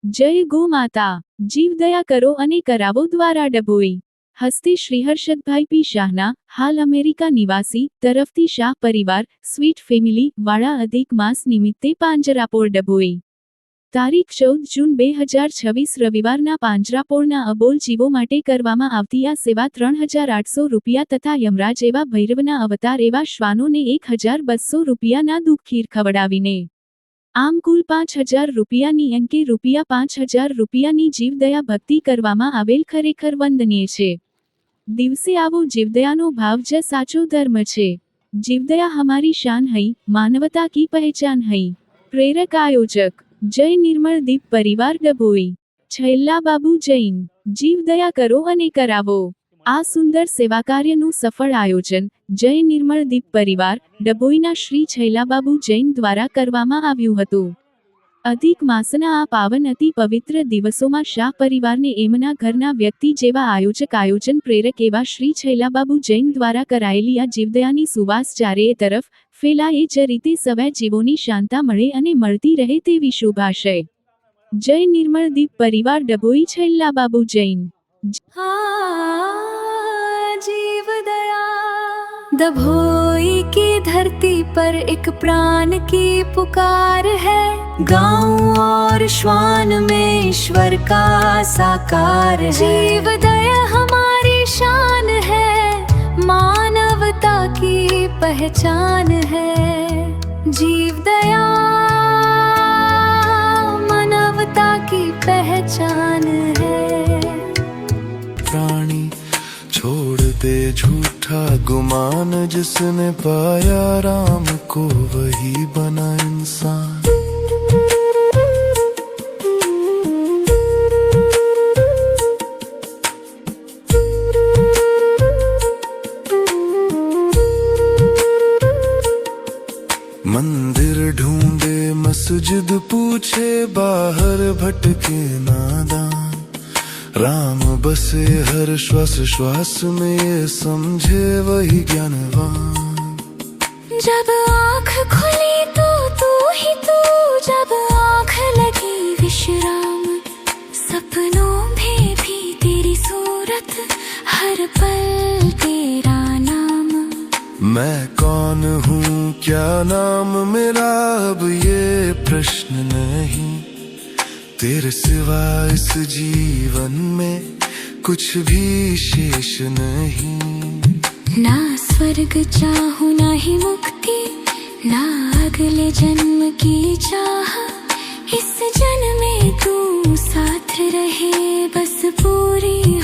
જય ગો માતા। જીવદયા કરો અને કરાવો દ્વારા ડભોઈ। હસ્તે શ્રી હર્ષદભાઈ પી શાહના, હાલ અમેરિકા નિવાસી, તરફથી શાહ પરિવાર, સ્વીટ ફેમિલી વાળા અધિક માસ નિમિત્તે પાંજરાપોળ ડભોઈ। તારીખ 14 જૂન 2026 રવિવારના પાંજરાપોળના અબોલ જીવો માટે કરવામાં આવતી આ સેવા 3800 રૂપિયા તથા યમરાજ એવા ભૈરવના અવતાર એવા શ્વાનોને 1200 રૂપિયાના દૂધ ખીર ખવડાવીને આમ કુલ 5000 રૂપિયાની અંકે રૂપિયા 5000 રૂપિયાની જીવદયા ભક્તિ કરવામાં આવેલ ખરેખર વંદનીય છે। દિવસે આવો જીવદયાનો ભાવ જ સાચો ધર્મ છે। जीवदया हमारी शान है, मानवता की पहचान है। प्रेरक आयोजक जय निर्मल दीप परिवार डभोई। छैला बाबू जैन। जीवदया करो अने करावो। आ सुंदर सेवा कार्यनु सफल आयोजन जय निर्मल दीप परिवार डभोईना श्री छैलाबाबू जैन द्वारा करवामां आव्युं हतुं। अधिक मासना आ पावन अति पवित्र दिवसोमां शाह परिवारने एमना घरना व्यक्ति जेवा आयोजक आयोजन प्रेरक एवा श्री छैलाबाबू जैन द्वारा करायेली आ जीवदयानी सुवास चारेय तरफ फैलाए ज रीते सवै जीवोनी शांता मळे अने मळती रहे तेवी शुभाशय। जय निर्मल दीप परिवार डभोई छैलाबाबू जैन। जीवदया डभोई की धरती पर एक प्राण की पुकार है। गाँव और श्वान में ईश्वर का साकार है। जीवदया हमारी शान है, मानवता की पहचान है। जीवदया मानवता की पहचान है। प्राणी छोड़ दे झूठा गुमान, जिसने पाया राम को वही बना इंसान। मंदिर ढूंढे मस्जिद पूछे, बाहर भटके नादान। राम बसे हर श्वास श्वास में, ये समझे वही ज्ञानवान। जब आँख खुली तो तू ही तू, जब आँख लगी विश्राम। सपनों में भी तेरी सूरत, हर पल तेरा नाम। मैं कौन हूँ, क्या नाम मेरा, अब ये प्रश्न नहीं। तेरे सिवा इस जीवन में कुछ भी शेष नहीं। ना स्वर्ग चाहूं ना ही मुक्ति, ना अगले जन्म की चाह। इस जन्म में तू साथ रहे बस पूरी